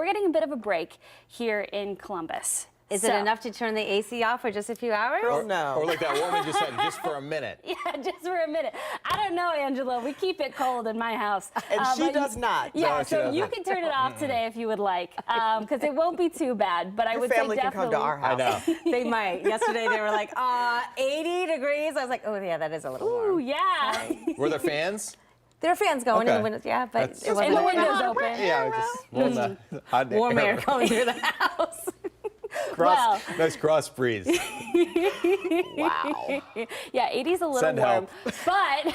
We're getting a bit of a break here in Columbus. Is it enough to turn the AC off for just a few hours? Girl, no. Or like that woman just said, just for a minute. Yeah, just for a minute. I don't know, Angela. We keep it cold in my house. And she does not. Yeah, No, she so doesn't. you can turn it off today if you would like, because it won't be too bad. But I Your would family say can definitely. come to our house. I know. They might. Yesterday they were like, 80 degrees. I was like, oh yeah, that is a little Ooh, warm. yeah. Were there fans? There are fans going in Okay. the windows, yeah, but That's- it wasn't And the like windows open. Yeah, just warm, warm air coming through the house. Cross, nice cross breeze. Wow. Yeah, 80's a little Send warm. help. But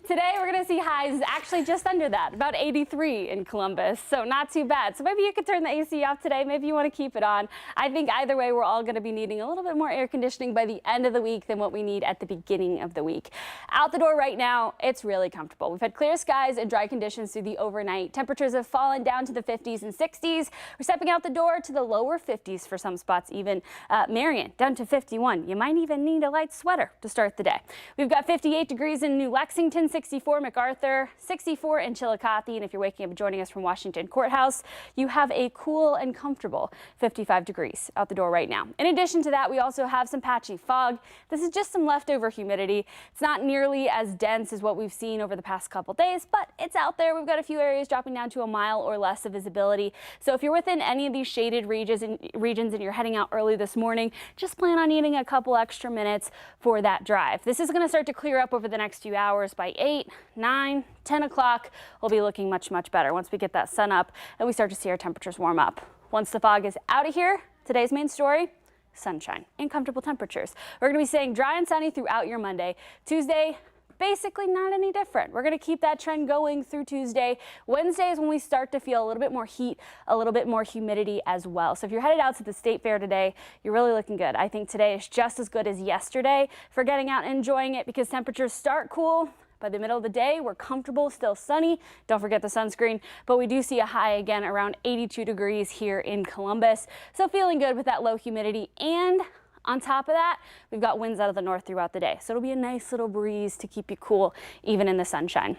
today we're going to see highs actually just under that, about 83 in Columbus. So not too bad. So maybe you could turn the AC off today. Maybe you want to keep it on. I think either way, we're all going to be needing a little bit more air conditioning by the end of the week than what we need at the beginning of the week. Out the door right now, it's really comfortable. We've had clear skies and dry conditions through the overnight. Temperatures have fallen down to the 50s and 60s. We're stepping out the door to the lower 50s for some spots, even Marion down to 51. You might even need a light sweater to start the day. We've got 58 degrees in New Lexington, 64 MacArthur, 64 in Chillicothe, and if you're waking up and joining us from Washington Courthouse, you have a cool and comfortable 55 degrees out the door right now. In addition to that, we also have some patchy fog. This is just some leftover humidity. It's not nearly as dense as what we've seen over the past couple days, but it's out there. We've got a few areas dropping down to a mile or less of visibility. So if you're within any of these shaded regions and you're heading out early this morning, just plan on needing a couple extra minutes for that drive. This is going to start to clear up over the next few hours. By 8, 9, 10 o'clock, we'll be looking much, much better once we get that sun up and we start to see our temperatures warm up. Once the fog is out of here, today's main story, sunshine and comfortable temperatures. We're going to be staying dry and sunny throughout your Monday. Tuesday, basically not any different. We're going to keep that trend going through Tuesday. Wednesday is when we start to feel a little bit more heat, a little bit more humidity as well. So if you're headed out to the state fair today, you're really looking good. I think today is just as good as yesterday for getting out and enjoying it because temperatures start cool. By the middle of the day, we're comfortable, still sunny. Don't forget the sunscreen, but we do see a high again around 82 degrees here in Columbus. So feeling good with that low humidity, and on top of that, we've got winds out of the north throughout the day. So it'll be a nice little breeze to keep you cool even in the sunshine.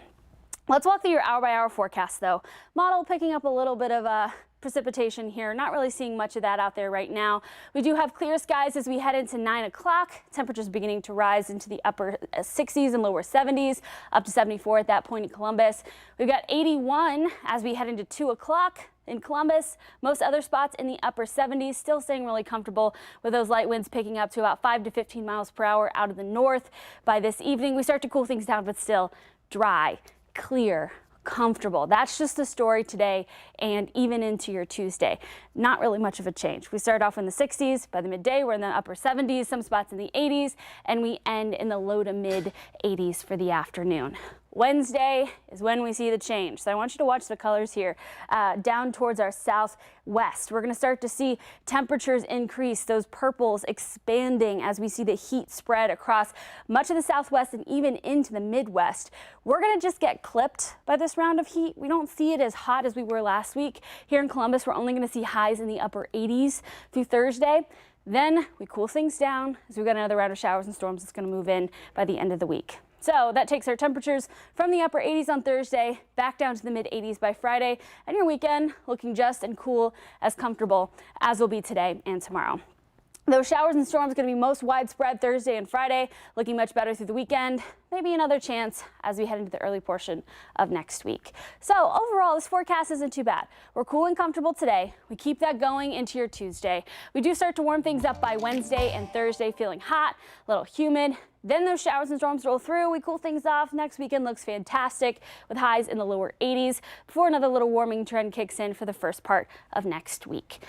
Let's walk through your hour-by-hour forecast though. Model picking up a little bit of precipitation here. Not really seeing much of that out there right now. We do have clear skies as we head into 9 o'clock. Temperatures beginning to rise into the upper 60s and lower 70s, up to 74 at that point in Columbus. We've got 81 as we head into 2 o'clock. In Columbus, most other spots in the upper 70s, still staying really comfortable with those light winds picking up to about 5 to 15 miles per hour out of the north. By this evening, we start to cool things down, but still dry, clear, comfortable. That's just the story today and even into your Tuesday. Not really much of a change. We start off in the 60s. By the midday, we're in the upper 70s, some spots in the 80s, and we end in the low to mid 80s for the afternoon. Wednesday is when we see the change. So I want you to watch the colors here down towards our southwest. We're going to start to see temperatures increase, those purples expanding as we see the heat spread across much of the southwest and even into the Midwest. We're going to just get clipped by this round of heat. We don't see it as hot as we were last week. Here in Columbus, we're only going to see highs in the upper 80s through Thursday. Then we cool things down as we got another round of showers and storms that's going to move in by the end of the week. So that takes our temperatures from the upper 80s on Thursday back down to the mid 80s by Friday, and your weekend looking just and cool as comfortable as will be today and tomorrow. Those showers and storms going to be most widespread Thursday and Friday, looking much better through the weekend. Maybe another chance as we head into the early portion of next week. So overall, this forecast isn't too bad. We're cool and comfortable today. We keep that going into your Tuesday. We do start to warm things up by Wednesday and Thursday, feeling hot, a little humid. Then those showers and storms roll through. We cool things off. Next weekend looks fantastic with highs in the lower 80s before another little warming trend kicks in for the first part of next week.